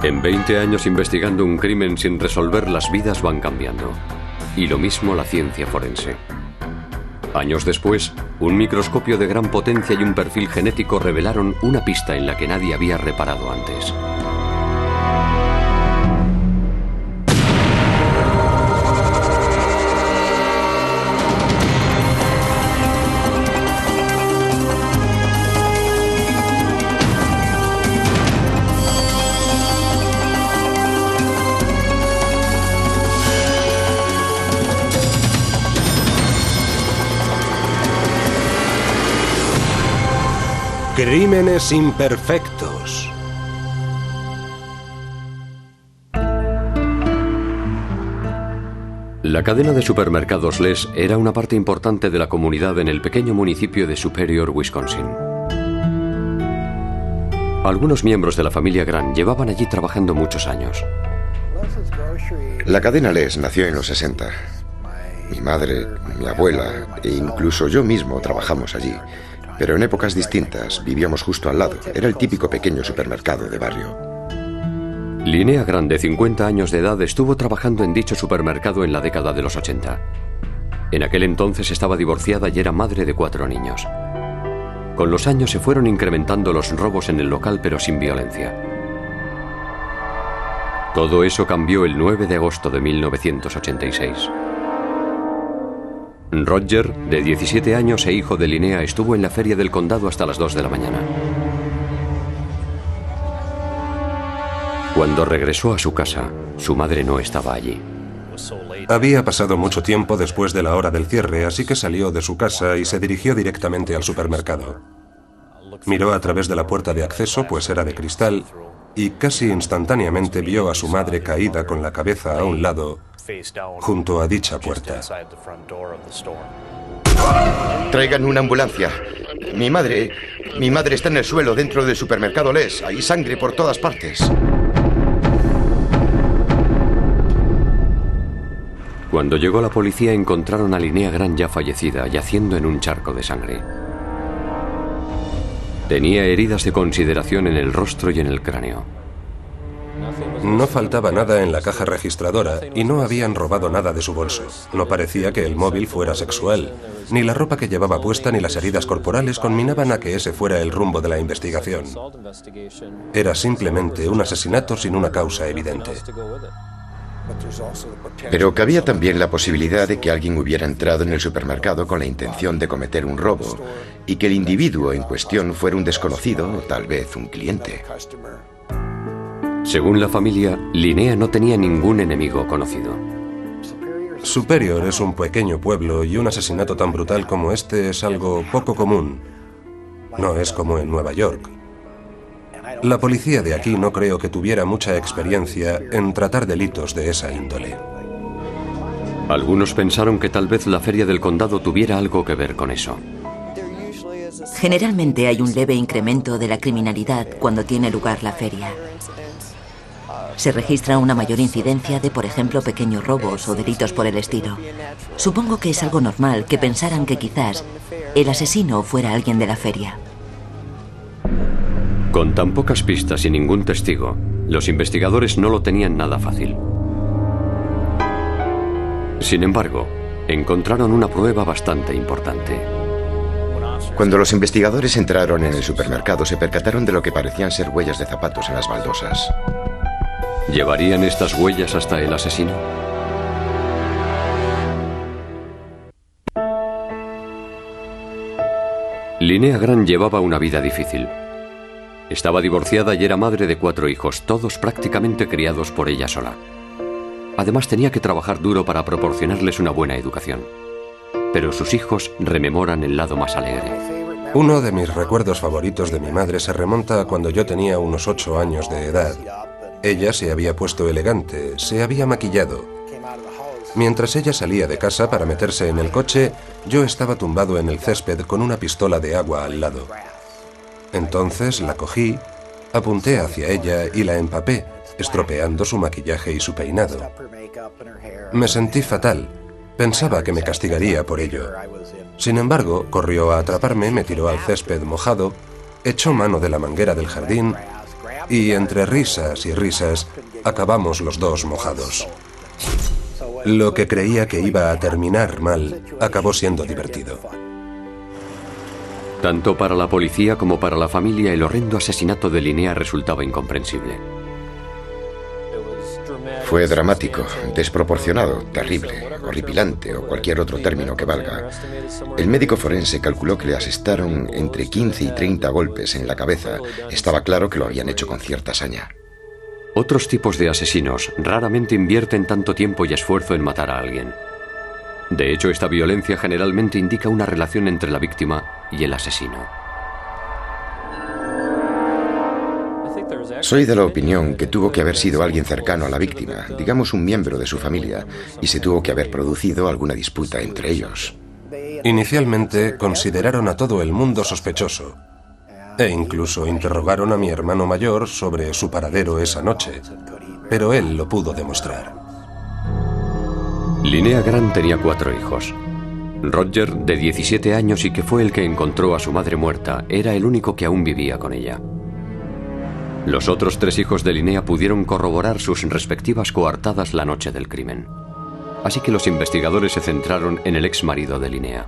En 20 años investigando un crimen sin resolver, las vidas van cambiando. Y lo mismo la ciencia forense. Años después, un microscopio de gran potencia y un perfil genético revelaron una pista en la que nadie había reparado antes. Crímenes imperfectos. La cadena de supermercados Les era una parte importante de la comunidad en el pequeño municipio de Superior, Wisconsin. Algunos miembros de la familia Grant llevaban allí trabajando muchos años. La cadena Les nació en los 60. Mi madre, mi abuela e incluso yo mismo trabajamos allí. Pero en épocas distintas, vivíamos justo al lado. Era el típico pequeño supermercado de barrio. Linnea Grant, de 50 años de edad, estuvo trabajando en dicho supermercado en la década de los 80. En aquel entonces estaba divorciada y era madre de 4 niños. Con los años se fueron incrementando los robos en el local, pero sin violencia. Todo eso cambió el 9 de agosto de 1986. Roger, de 17 años e hijo de Linnea, estuvo en la feria del condado hasta las 2 de la mañana. Cuando regresó a su casa, su madre no estaba allí. Había pasado mucho tiempo después de la hora del cierre, así que salió de su casa y se dirigió directamente al supermercado. Miró a través de la puerta de acceso, pues era de cristal, y casi instantáneamente vio a su madre caída con la cabeza a un lado, junto a dicha puerta. Traigan una ambulancia. Mi madre está en el suelo dentro del supermercado Les. Hay sangre por todas partes. Cuando llegó la policía, encontraron a Linnea Grant ya fallecida, yaciendo en un charco de sangre. Tenía heridas de consideración en el rostro y en el cráneo. No faltaba nada en la caja registradora y no habían robado nada de su bolso. No parecía que el móvil fuera sexual. Ni la ropa que llevaba puesta ni las heridas corporales conminaban a que ese fuera el rumbo de la investigación. Era simplemente un asesinato sin una causa evidente. Pero cabía también la posibilidad de que alguien hubiera entrado en el supermercado con la intención de cometer un robo y que el individuo en cuestión fuera un desconocido o tal vez un cliente. Según la familia, Linnea no tenía ningún enemigo conocido. Superior es un pequeño pueblo y un asesinato tan brutal como este es algo poco común. No es como en Nueva York. La policía de aquí no creo que tuviera mucha experiencia en tratar delitos de esa índole. Algunos pensaron que tal vez la feria del condado tuviera algo que ver con eso. Generalmente hay un leve incremento de la criminalidad cuando tiene lugar la feria. Se registra una mayor incidencia de, por ejemplo, pequeños robos o delitos por el estilo. Supongo que es algo normal que pensaran que quizás el asesino fuera alguien de la feria. Con tan pocas pistas y ningún testigo, los investigadores no lo tenían nada fácil. Sin embargo, encontraron una prueba bastante importante. Cuando los investigadores entraron en el supermercado, se percataron de lo que parecían ser huellas de zapatos en las baldosas. ¿Llevarían estas huellas hasta el asesino? Linnea Grant llevaba una vida difícil. Estaba divorciada y era madre de 4 hijos, todos prácticamente criados por ella sola. Además, tenía que trabajar duro para proporcionarles una buena educación. Pero sus hijos rememoran el lado más alegre. Uno de mis recuerdos favoritos de mi madre se remonta a cuando yo tenía unos 8 años de edad. Ella se había puesto elegante, se había maquillado. Mientras ella salía de casa para meterse en el coche, yo estaba tumbado en el césped con una pistola de agua al lado. Entonces la cogí, apunté hacia ella y la empapé, estropeando su maquillaje y su peinado. Me sentí fatal. Pensaba que me castigaría por ello. Sin embargo, corrió a atraparme, me tiró al césped mojado, echó mano de la manguera del jardín Y entre risas y risas, acabamos los dos mojados. Lo que creía que iba a terminar mal, acabó siendo divertido. Tanto para la policía como para la familia, el horrendo asesinato de Linnea resultaba incomprensible. Fue dramático, desproporcionado, terrible, horripilante o cualquier otro término que valga. El médico forense calculó que le asestaron entre 15 y 30 golpes en la cabeza. Estaba claro que lo habían hecho con cierta saña. Otros tipos de asesinos raramente invierten tanto tiempo y esfuerzo en matar a alguien. De hecho, esta violencia generalmente indica una relación entre la víctima y el asesino. Soy de la opinión que tuvo que haber sido alguien cercano a la víctima, digamos un miembro de su familia, y se tuvo que haber producido alguna disputa entre ellos. Inicialmente consideraron a todo el mundo sospechoso, e incluso interrogaron a mi hermano mayor sobre su paradero esa noche, pero él lo pudo demostrar. Linnea Grant tenía 4 hijos. Roger, de 17 años y que fue el que encontró a su madre muerta, era el único que aún vivía con ella. Los otros 3 hijos de Linnea pudieron corroborar sus respectivas coartadas la noche del crimen. Así que los investigadores se centraron en el ex marido de Linnea.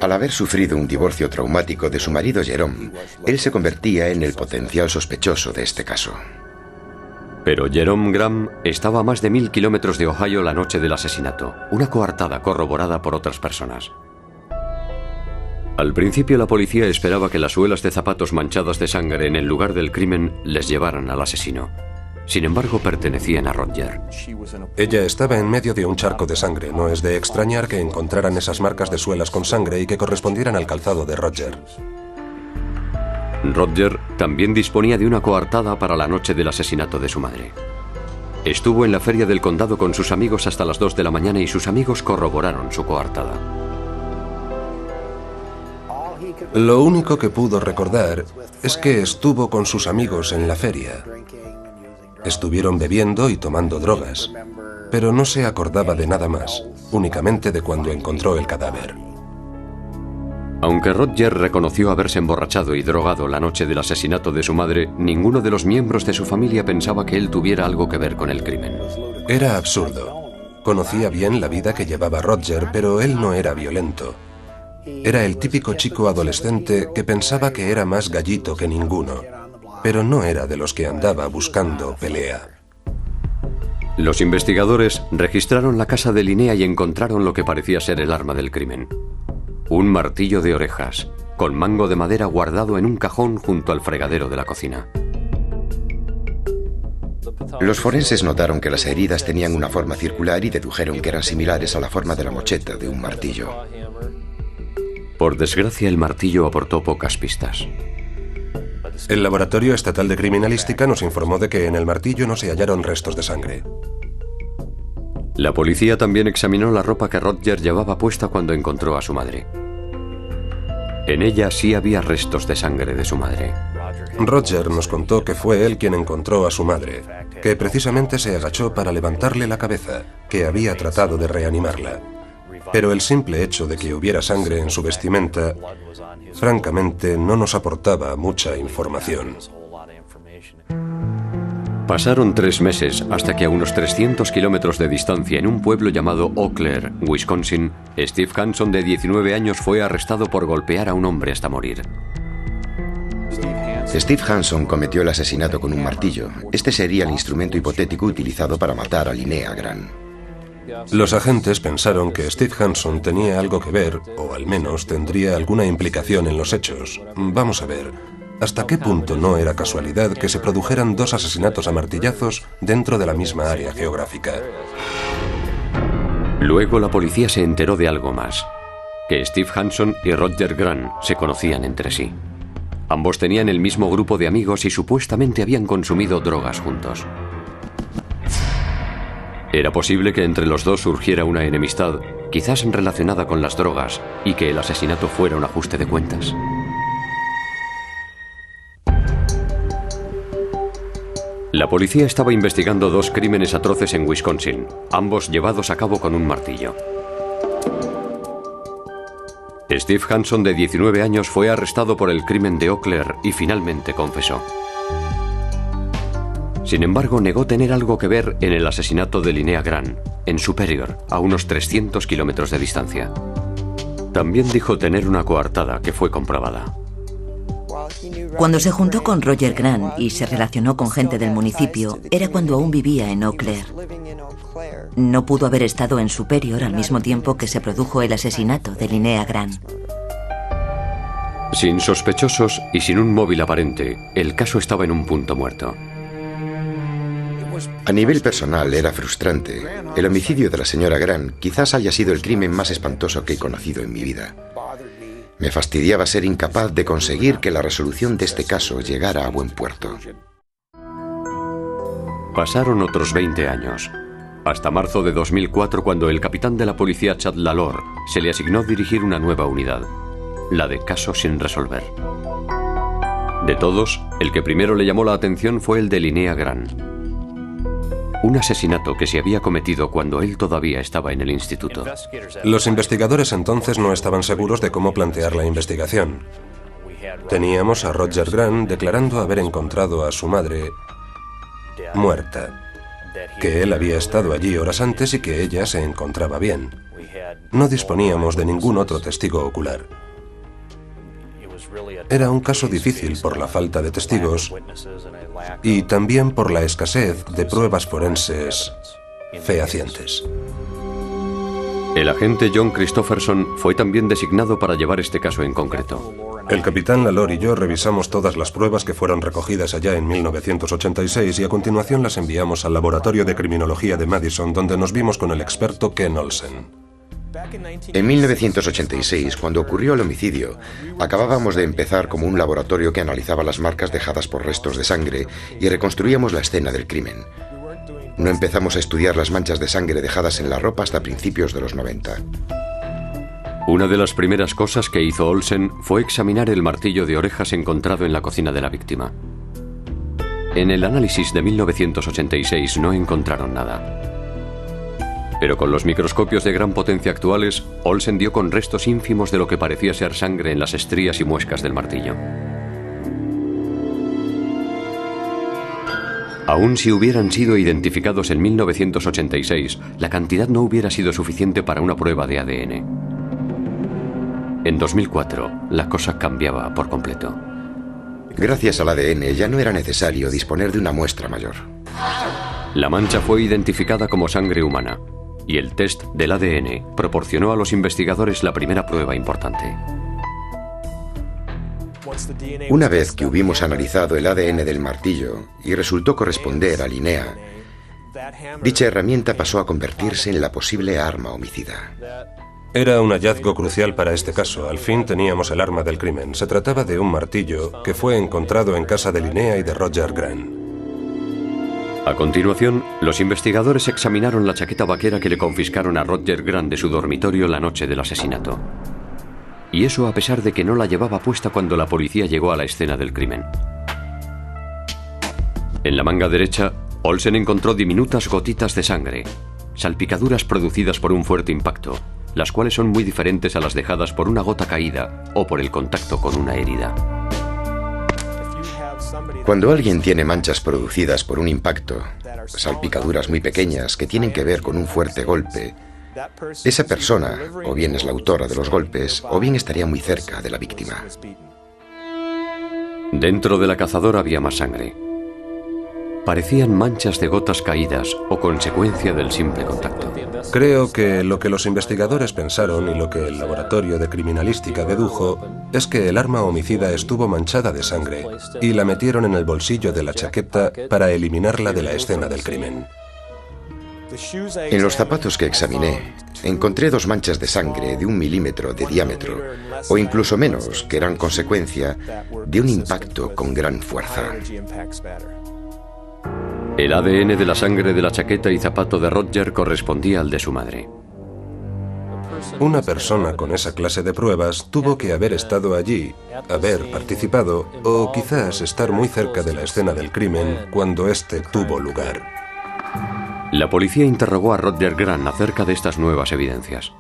Al haber sufrido un divorcio traumático de su marido Jerome, él se convertía en el potencial sospechoso de este caso. Pero Jerome Graham estaba a más de 1000 kilómetros de Ohio la noche del asesinato, una coartada corroborada por otras personas. Al principio la policía esperaba que las suelas de zapatos manchadas de sangre en el lugar del crimen les llevaran al asesino. Sin embargo, pertenecían a Roger. Ella estaba en medio de un charco de sangre. No es de extrañar que encontraran esas marcas de suelas con sangre y que correspondieran al calzado de Roger. Roger también disponía de una coartada para la noche del asesinato de su madre. Estuvo en la feria del condado con sus amigos hasta las 2 de la mañana y sus amigos corroboraron su coartada. Lo único que pudo recordar es que estuvo con sus amigos en la feria. Estuvieron bebiendo y tomando drogas, pero no se acordaba de nada más, únicamente de cuando encontró el cadáver. Aunque Roger reconoció haberse emborrachado y drogado la noche del asesinato de su madre, ninguno de los miembros de su familia pensaba que él tuviera algo que ver con el crimen. Era absurdo. Conocía bien la vida que llevaba Roger, pero él no era violento. Era el típico chico adolescente que pensaba que era más gallito que ninguno, pero no era de los que andaba buscando pelea. Los investigadores registraron la casa de Linnea y encontraron lo que parecía ser el arma del crimen. Un martillo de orejas, con mango de madera guardado en un cajón junto al fregadero de la cocina. Los forenses notaron que las heridas tenían una forma circular y dedujeron que eran similares a la forma de la mocheta de un martillo. Por desgracia, el martillo aportó pocas pistas. El Laboratorio Estatal de Criminalística nos informó de que en el martillo no se hallaron restos de sangre. La policía también examinó la ropa que Roger llevaba puesta cuando encontró a su madre. En ella sí había restos de sangre de su madre. Roger nos contó que fue él quien encontró a su madre, que precisamente se agachó para levantarle la cabeza, que había tratado de reanimarla. Pero el simple hecho de que hubiera sangre en su vestimenta, francamente, no nos aportaba mucha información. Pasaron 3 meses hasta que a unos 300 kilómetros de distancia, en un pueblo llamado Eau Claire, Wisconsin, Steve Hanson, de 19 años, fue arrestado por golpear a un hombre hasta morir. Steve Hanson cometió el asesinato con un martillo. Este sería el instrumento hipotético utilizado para matar a Linnea Grant. Los agentes pensaron que Steve Hanson tenía algo que ver, o al menos tendría alguna implicación en los hechos. Vamos a ver, ¿hasta qué punto no era casualidad que se produjeran 2 asesinatos a martillazos dentro de la misma área geográfica? Luego la policía se enteró de algo más, que Steve Hanson y Roger Grant se conocían entre sí. Ambos tenían el mismo grupo de amigos y supuestamente habían consumido drogas juntos. Era posible que entre los dos surgiera una enemistad, quizás relacionada con las drogas, y que el asesinato fuera un ajuste de cuentas. La policía estaba investigando 2 crímenes atroces en Wisconsin, ambos llevados a cabo con un martillo. Steve Hanson, de 19 años, fue arrestado por el crimen de Eau Claire y finalmente confesó. Sin embargo, negó tener algo que ver en el asesinato de Linnea Grant, en Superior, a unos 300 kilómetros de distancia. También dijo tener una coartada que fue comprobada. Cuando se juntó con Roger Grant y se relacionó con gente del municipio, era cuando aún vivía en Eau Claire. No pudo haber estado en Superior al mismo tiempo que se produjo el asesinato de Linnea Grant. Sin sospechosos y sin un móvil aparente, el caso estaba en un punto muerto. A nivel personal era frustrante. El homicidio de la señora Grant quizás haya sido el crimen más espantoso que he conocido en mi vida. Me fastidiaba ser incapaz de conseguir que la resolución de este caso llegara a buen puerto. Pasaron otros 20 años, hasta marzo de 2004, cuando el capitán de la policía Chad Lalor se le asignó dirigir una nueva unidad, la de casos sin resolver. De todos, el que primero le llamó la atención fue el de Linnea Grant. Un asesinato que se había cometido cuando él todavía estaba en el instituto. Los investigadores entonces no estaban seguros de cómo plantear la investigación. Teníamos a Roger Grant declarando haber encontrado a su madre muerta, que él había estado allí horas antes y que ella se encontraba bien. No disponíamos de ningún otro testigo ocular. Era un caso difícil por la falta de testigos y también por la escasez de pruebas forenses fehacientes. El agente John Christopherson fue también designado para llevar este caso en concreto. El capitán Lalor y yo revisamos todas las pruebas que fueron recogidas allá en 1986 y a continuación las enviamos al laboratorio de criminología de Madison, donde nos vimos con el experto Ken Olsen. En 1986, cuando ocurrió el homicidio, acabábamos de empezar como un laboratorio que analizaba las marcas dejadas por restos de sangre y reconstruíamos la escena del crimen. No empezamos a estudiar las manchas de sangre dejadas en la ropa hasta principios de los 90. Una de las primeras cosas que hizo Olsen fue examinar el martillo de orejas encontrado en la cocina de la víctima. En el análisis de 1986 no encontraron nada. Pero con los microscopios de gran potencia actuales, Olsen dio con restos ínfimos de lo que parecía ser sangre en las estrías y muescas del martillo. Aun si hubieran sido identificados en 1986, la cantidad no hubiera sido suficiente para una prueba de ADN. En 2004, la cosa cambiaba por completo. Gracias al ADN ya no era necesario disponer de una muestra mayor. La mancha fue identificada como sangre humana, y el test del ADN proporcionó a los investigadores la primera prueba importante. Una vez que hubimos analizado el ADN del martillo y resultó corresponder a Linnea, dicha herramienta pasó a convertirse en la posible arma homicida. Era un hallazgo crucial para este caso. Al fin teníamos el arma del crimen. Se trataba de un martillo que fue encontrado en casa de Linnea y de Roger Grant. A continuación, los investigadores examinaron la chaqueta vaquera que le confiscaron a Roger Grant de su dormitorio la noche del asesinato. Y eso a pesar de que no la llevaba puesta cuando la policía llegó a la escena del crimen. En la manga derecha, Olsen encontró diminutas gotitas de sangre, salpicaduras producidas por un fuerte impacto, las cuales son muy diferentes a las dejadas por una gota caída o por el contacto con una herida. Cuando alguien tiene manchas producidas por un impacto, salpicaduras muy pequeñas que tienen que ver con un fuerte golpe, esa persona o bien es la autora de los golpes o bien estaría muy cerca de la víctima. Dentro de la cazadora había más sangre. Parecían manchas de gotas caídas o consecuencia del simple contacto. Creo que lo que los investigadores pensaron y lo que el laboratorio de criminalística dedujo es que el arma homicida estuvo manchada de sangre y la metieron en el bolsillo de la chaqueta para eliminarla de la escena del crimen. En los zapatos que examiné, encontré 2 manchas de sangre de 1 milímetro de diámetro, o incluso menos, que eran consecuencia de un impacto con gran fuerza. El ADN de la sangre de la chaqueta y zapato de Roger correspondía al de su madre. Una persona con esa clase de pruebas tuvo que haber estado allí, haber participado o quizás estar muy cerca de la escena del crimen cuando este tuvo lugar. La policía interrogó a Roger Grant acerca de estas nuevas evidencias.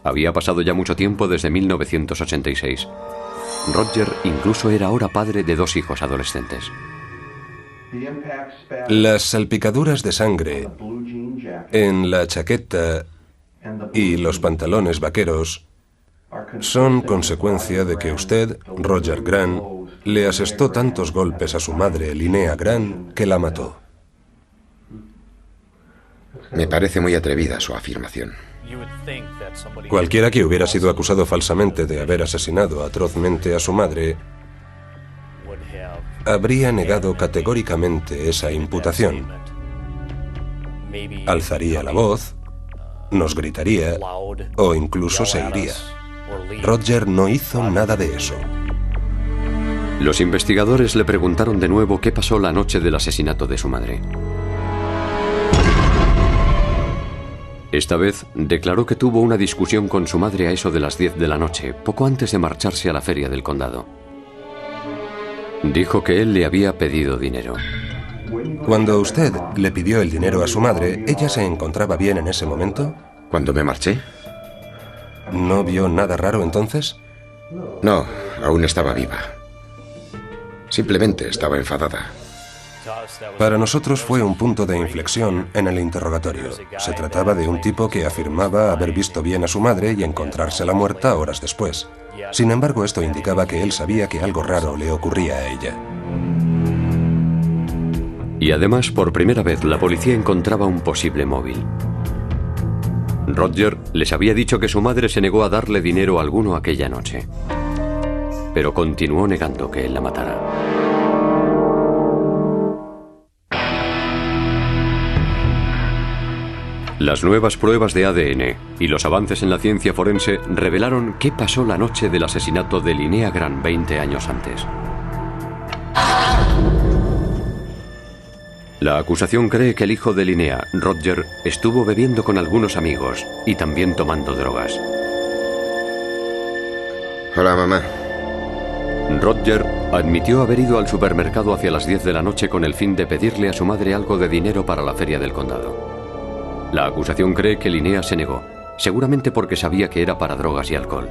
Había pasado ya mucho tiempo desde 1986. Roger incluso era ahora padre de 2 hijos adolescentes. Las salpicaduras de sangre en la chaqueta y los pantalones vaqueros son consecuencia de que usted, Roger Grant, le asestó tantos golpes a su madre, Linnea Grant, que la mató. Me parece muy atrevida su afirmación. Cualquiera que hubiera sido acusado falsamente de haber asesinado atrozmente a su madre habría negado categóricamente esa imputación. Alzaría la voz, nos gritaría o incluso se iría. Roger no hizo nada de eso. Los investigadores le preguntaron de nuevo qué pasó la noche del asesinato de su madre. Esta vez declaró que tuvo una discusión con su madre a eso de las 10 de la noche, poco antes de marcharse a la feria del condado. Dijo que él le había pedido dinero. Cuando usted le pidió el dinero a su madre, ¿ella se encontraba bien en ese momento? ¿Cuando me marché? ¿No vio nada raro entonces? No, aún estaba viva. Simplemente estaba enfadada. Para nosotros fue un punto de inflexión en el interrogatorio. Se trataba de un tipo que afirmaba haber visto bien a su madre y encontrársela muerta horas después. Sin embargo, esto indicaba que él sabía que algo raro le ocurría a ella. Y además, por primera vez, la policía encontraba un posible móvil. Roger les había dicho que su madre se negó a darle dinero alguno aquella noche, pero continuó negando que él la matara. Las nuevas pruebas de ADN y los avances en la ciencia forense revelaron qué pasó la noche del asesinato de Linnea Grant 20 años antes. La acusación cree que el hijo de Linnea, Roger, estuvo bebiendo con algunos amigos y también tomando drogas. Hola, mamá. Roger admitió haber ido al supermercado hacia las 10 de la noche con el fin de pedirle a su madre algo de dinero para la feria del condado. La acusación cree que Linnea se negó, seguramente porque sabía que era para drogas y alcohol.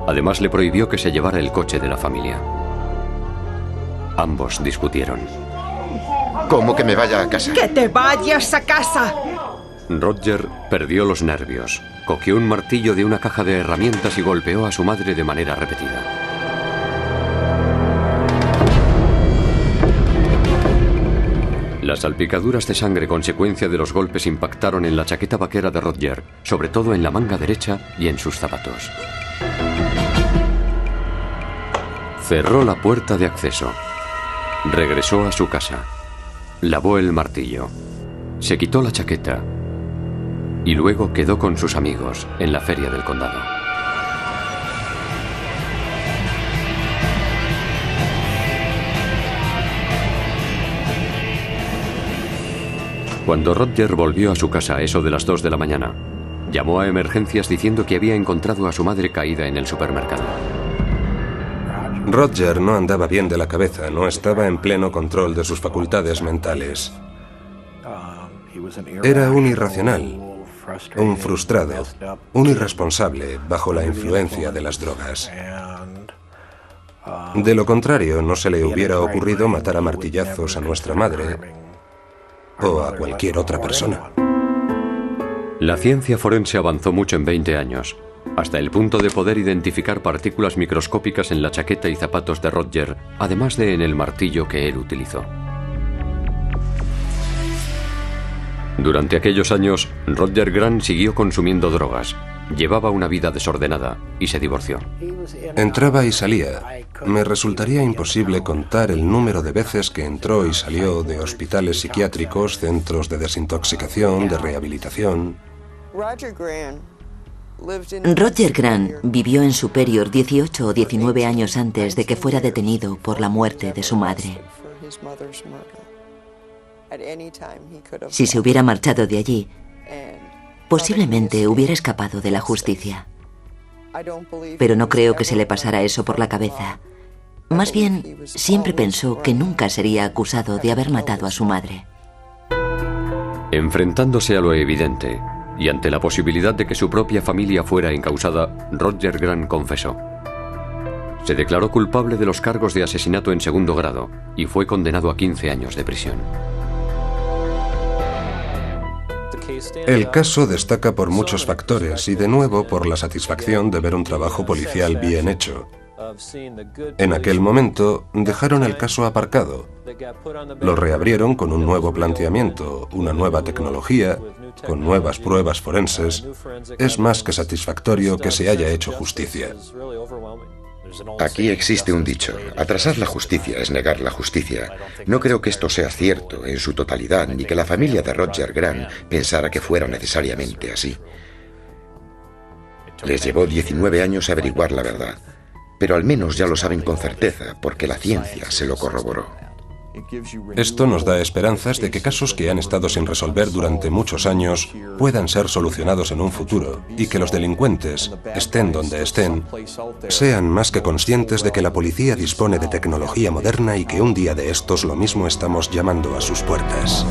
Además, le prohibió que se llevara el coche de la familia. Ambos discutieron. ¿Cómo que me vaya a casa? ¡Que te vayas a casa! Roger perdió los nervios, cogió un martillo de una caja de herramientas y golpeó a su madre de manera repetida. Las salpicaduras de sangre consecuencia de los golpes impactaron en la chaqueta vaquera de Roger, sobre todo en la manga derecha y en sus zapatos. Cerró la puerta de acceso. Regresó a su casa. Lavó el martillo. Se quitó la chaqueta. Y luego quedó con sus amigos en la feria del condado. Cuando Roger volvió a su casa a eso de las 2 de la mañana, llamó a emergencias diciendo que había encontrado a su madre caída en el supermercado. Roger no andaba bien de la cabeza, no estaba en pleno control de sus facultades mentales. Era un irracional, un frustrado, un irresponsable bajo la influencia de las drogas. De lo contrario, no se le hubiera ocurrido matar a martillazos a nuestra madre o a cualquier otra persona. La ciencia forense avanzó mucho en 20 años, hasta el punto de poder identificar partículas microscópicas en la chaqueta y zapatos de Roger, además de en el martillo que él utilizó. Durante aquellos años, Roger Grant siguió consumiendo drogas, llevaba una vida desordenada y se divorció. Entraba y salía. Me resultaría imposible contar el número de veces que entró y salió de hospitales psiquiátricos, centros de desintoxicación, de rehabilitación. Roger Grant vivió en Superior 18 o 19 años antes de que fuera detenido por la muerte de su madre. Si se hubiera marchado de allí, posiblemente hubiera escapado de la justicia. Pero no creo que se le pasara eso por la cabeza. Más bien, siempre pensó que nunca sería acusado de haber matado a su madre. Enfrentándose a lo evidente y ante la posibilidad de que su propia familia fuera encausada, Roger Grant confesó. Se declaró culpable de los cargos de asesinato en segundo grado y fue condenado a 15 años de prisión. El caso destaca por muchos factores y de nuevo por la satisfacción de ver un trabajo policial bien hecho. En aquel momento dejaron el caso aparcado. Lo reabrieron con un nuevo planteamiento, una nueva tecnología, con nuevas pruebas forenses. Es más que satisfactorio que se haya hecho justicia. Aquí existe un dicho: atrasar la justicia es negar la justicia. No creo que esto sea cierto en su totalidad, ni que la familia de Roger Grant pensara que fuera necesariamente así. Les llevó 19 años averiguar la verdad, pero al menos ya lo saben con certeza, porque la ciencia se lo corroboró. Esto nos da esperanzas de que casos que han estado sin resolver durante muchos años puedan ser solucionados en un futuro y que los delincuentes, estén donde estén, sean más que conscientes de que la policía dispone de tecnología moderna y que un día de estos lo mismo estamos llamando a sus puertas.